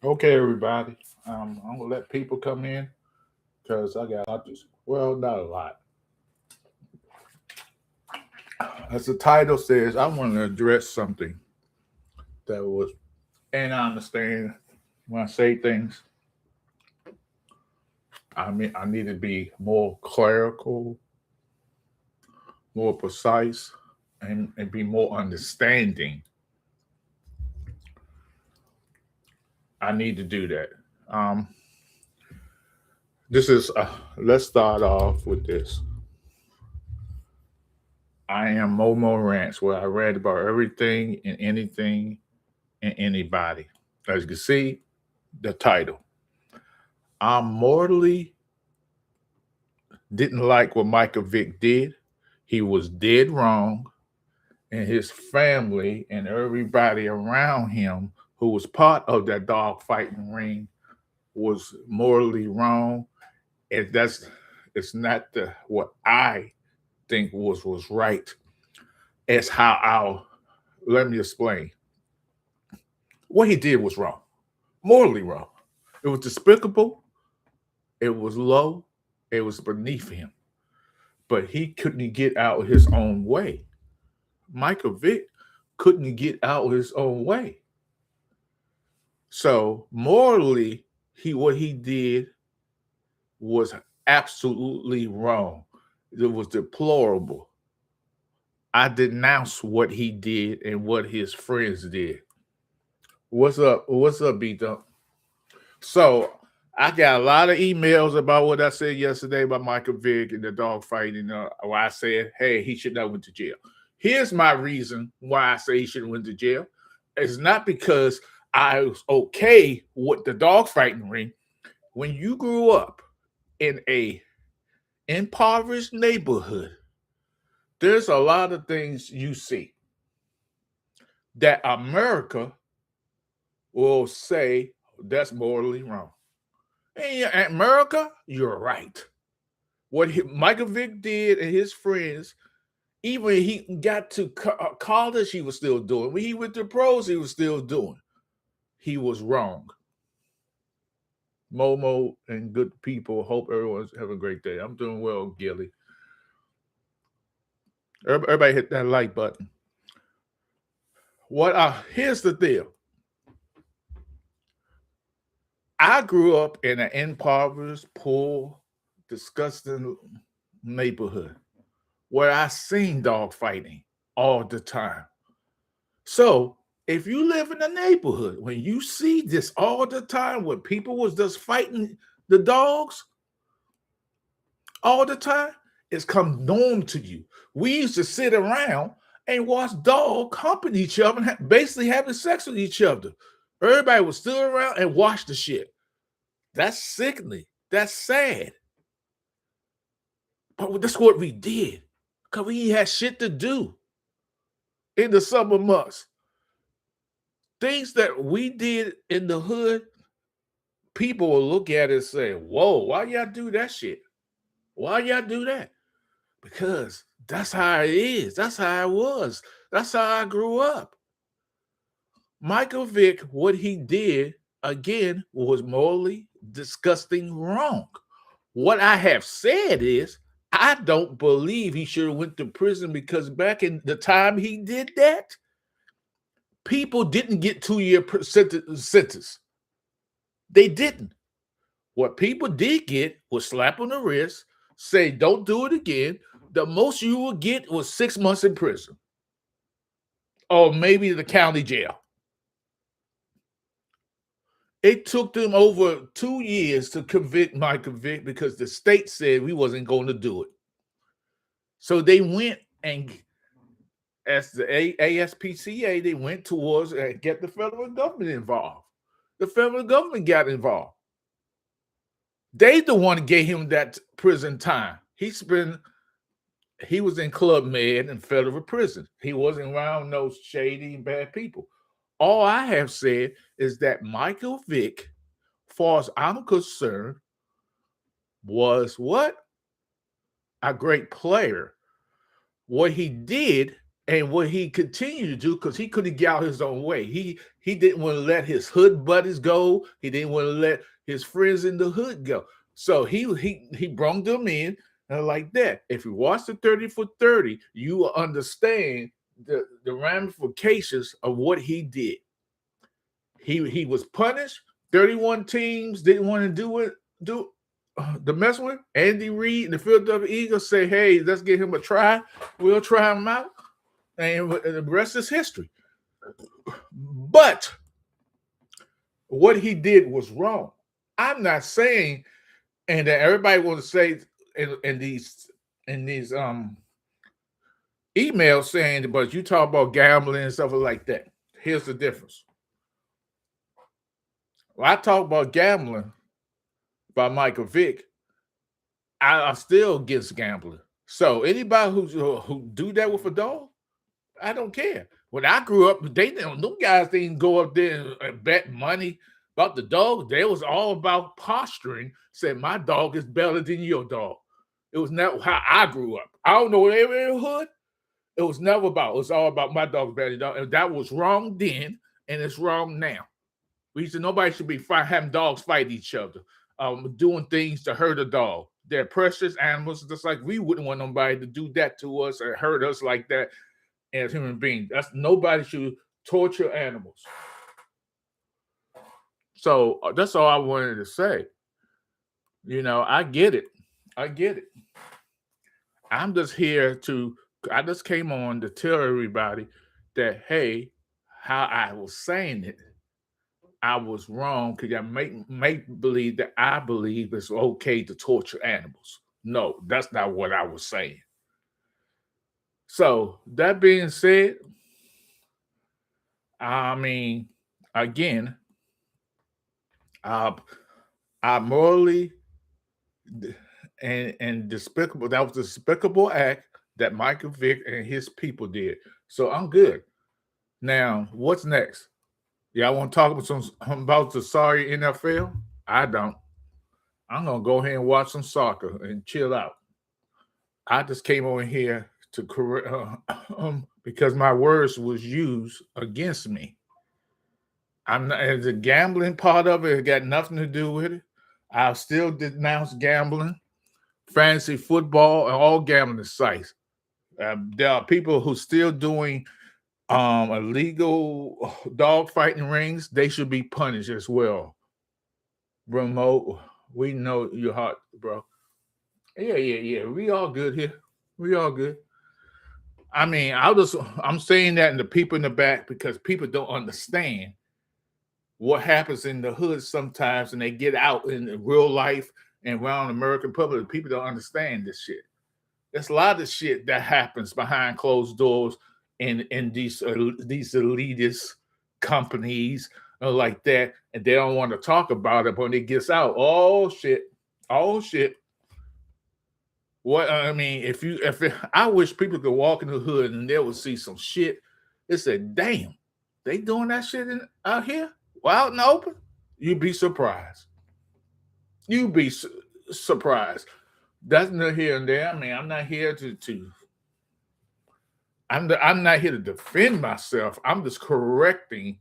Okay, everybody. I'm gonna let people come in because I got a lot to. Well, not a lot. As the title says, I want to address something that was, and I understand when I say things, I need to be more clerical, more precise, and be more understanding. I need to do that. Um, this is. Let's start off with this. I am Momo Rants, where I read about everything and anything and anybody. As you can see, the title. I mortally didn't like what Michael Vick did. He was dead wrong, and his family and everybody around him who was part of that dog fighting ring was morally wrong. And that's it's not the what I think was right. It's how I'll let me explain. What he did was wrong, morally wrong. It was despicable. It was low. It was beneath him. But he couldn't get out his own way. Michael Vick couldn't get out his own way. So morally, he what he did was absolutely wrong. It was deplorable. I denounce what he did and what his friends did. What's up? What's up, B Dump? So I got a lot of emails about what I said yesterday about Michael Vick and the dog fighting. Where I said, hey, he should not went to jail. Here's my reason why I say he should have went to jail. It's not because I was okay with the dog fighting ring. When you grew up in a impoverished neighborhood, there's a lot of things you see that America will say that's morally wrong. And America, you're right. What Michael Vick did and his friends, even he got to college, he was still doing. When he went to pros, he was still doing. He was wrong. Momo and good people. Hope everyone's having a great day. I'm doing well, Gilly. Everybody hit that like button. Here's the deal. I grew up in an impoverished, poor, disgusting neighborhood where I seen dog fighting all the time. So if you live in a neighborhood when you see this all the time where people was just fighting the dogs all the time, it's come norm to you. We used to sit around and watch dogs humping each other and basically having sex with each other. Everybody was still around and watch the shit. That's sickening. That's sad. But that's what we did because we had shit to do in the summer months. Things that we did in the hood, people will look at it and say, whoa, why y'all do that shit? Why y'all do that? Because that's how it is. That's how it was. That's how I grew up. Michael Vick, what he did, again, was morally disgusting wrong. What I have said is, I don't believe he should have went to prison because back in the time he did that, people didn't get 2-year sentence. They didn't. What people did get was slap on the wrist, say, don't do it again. The most you would get was 6 months in prison. Or maybe the county jail. It took them over 2 years to convict Michael Vick because the state said we wasn't going to do it. So they went and, as the ASPCA, they went towards get the federal government involved. The federal government got involved. They the one that gave him that prison time. He was in Club Med and federal prison. He wasn't around no shady, bad people. All I have said is that Michael Vick, far as I'm concerned, was what? A great player. What he did And what he continued to do, because he couldn't get out his own way. He didn't want to let his hood buddies go. He didn't want to let his friends in the hood go. So he brought them in like that. If you watch the 30 for 30, you will understand the ramifications of what he did. He was punished. 31 teams didn't want to do the mess with Andy Reid and the Philadelphia Eagles say, hey, let's give him a try. We'll try him out. And the rest is history. But what he did was wrong. I'm not saying, and that everybody wants to say in these emails saying, but you talk about gambling and stuff like that. Here's the difference. When I talk about gambling by Michael Vick, I'm still against gambling. So anybody who do that with a dog, I don't care. When I grew up, them guys didn't go up there and bet money about the dog. They was all about posturing, saying my dog is better than your dog. It was never how I grew up. I don't know every hood. It was never about. It was all about my dog's better than dog. And that was wrong then, and it's wrong now. We said nobody should be having dogs fight each other, doing things to hurt a dog. They're precious animals, just like we wouldn't want nobody to do that to us or hurt us like that as human beings. Nobody should torture animals. So that's all I wanted to say. I get it. I just here I just came on to tell everybody that, hey, how I was saying it, I was wrong because I make believe that I believe it's okay to torture animals. No, that's not what I was saying. So that being said, I mean, again, I morally and despicable. That was a despicable act that Michael Vick and his people did. So I'm good. Now, what's next? Y'all want to talk about the sorry NFL? I don't. I'm gonna go ahead and watch some soccer and chill out. I just came over here to correct because my words was used against me. I'm not, the gambling part of it got nothing to do with it. I still denounce gambling, fantasy football, and all gambling sites. There are people who still doing illegal dog fighting rings. They should be punished as well. Remote, we know your heart, bro. Yeah. We all good here. We all good. I mean, I'm saying that in the people in the back because people don't understand what happens in the hood sometimes, and they get out in real life and around American public. People don't understand this shit. There's a lot of shit that happens behind closed doors in these elitist companies like that, and they don't want to talk about it when it gets out. Oh shit. What I mean, I wish people could walk in the hood and they would see some shit. They said, "Damn, they doing that shit out here, out in the open." You'd be surprised. You'd be surprised. That's not here and there. I mean, I'm not here I'm not here to defend myself. I'm just correcting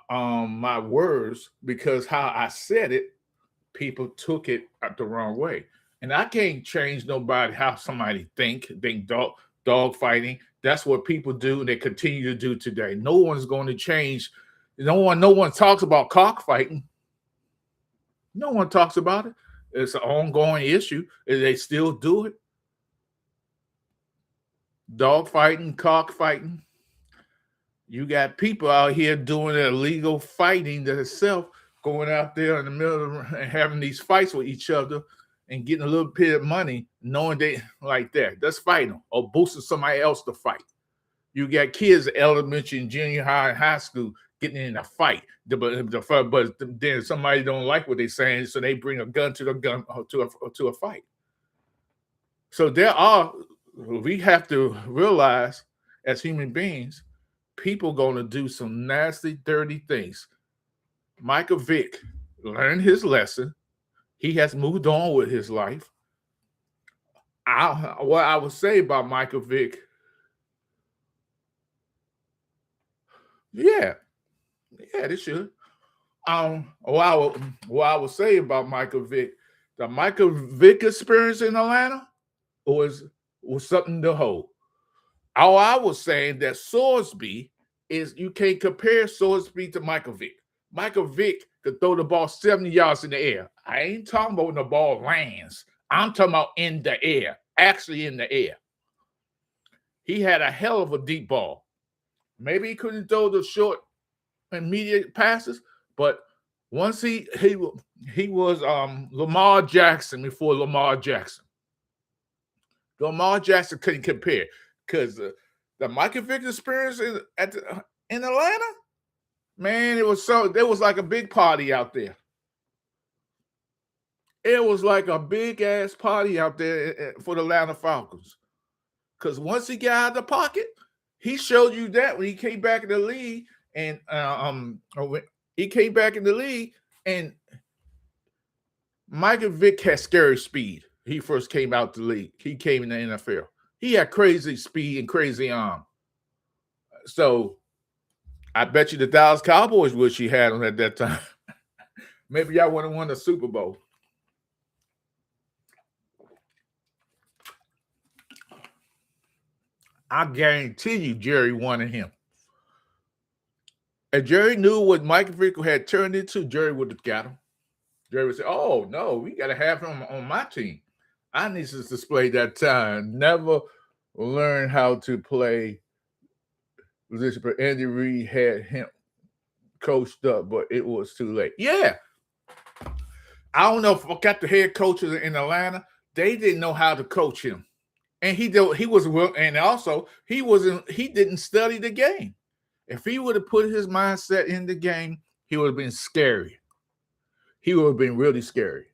my words because how I said it, people took it the wrong way. And I can't change nobody how somebody think dog fighting. That's what people do and they continue to do today. No one's going to change. No one talks about cockfighting. No one talks about it. It's an ongoing issue. They still do it. Dog fighting, cockfighting. You got people out here doing illegal fighting that itself, going out there in the middle and having these fights with each other and getting a little bit of money, knowing they like that. That's fighting or boosting somebody else to fight. You got kids at elementary and junior high and high school getting in a fight, but then somebody don't like what they're saying, so they bring a gun to a fight. So we have to realize as human beings, people going to do some nasty, dirty things. Michael Vick learned his lesson. He has moved on with his life. What I would say about Michael Vick, Yeah, yeah, they should. What I would say about Michael Vick, the Michael Vick experience in Atlanta was was something to hold. All I was saying that Sorsby is you can't compare Sorsby to Michael Vick. Michael Vick could throw the ball 70 yards in the air. I ain't talking about when the ball lands. I'm talking about in the air, actually in the air. He had a hell of a deep ball. Maybe he couldn't throw the short immediate passes, but once he was Lamar Jackson before Lamar Jackson. Lamar Jackson couldn't compare because the Michael Vick experience in Atlanta, man, it was like a big party out there. It was like a big ass party out there for the Atlanta Falcons. Because once he got out of the pocket, he showed you that when he came back in the league, and he came back in the league, and Michael Vick had scary speed. He first came out the league. He came in the NFL. He had crazy speed and crazy arm. So I bet you the Dallas Cowboys wish he had him at that time. Maybe y'all would have won the Super Bowl. I guarantee you Jerry wanted him. If Jerry knew what Michael Vick had turned into, Jerry would have got him. Jerry would say, "Oh no, we got to have him on my team. I need to display that time. Never learn how to play position." But Andy Reid had him coached up, but it was too late. Yeah, I don't know if I got the head coaches in Atlanta. They didn't know how to coach him, and he was and also he wasn't. He didn't study the game. If he would have put his mindset in the game, he would have been scary. He would have been really scary.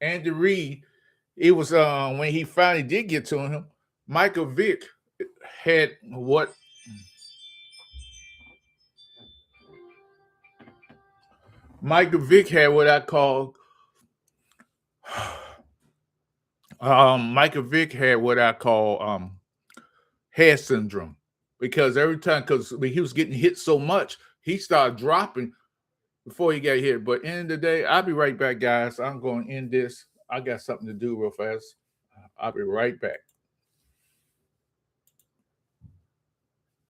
Andy Reid, it was when he finally did get to him, Michael Vick had what Michael Vick had what I call Michael Vick had what I call head syndrome. Because every time, because he was getting hit so much, he started dropping before he got hit. But end of the day, I'll be right back, guys. I'm going to end this. I got something to do real fast. I'll be right back.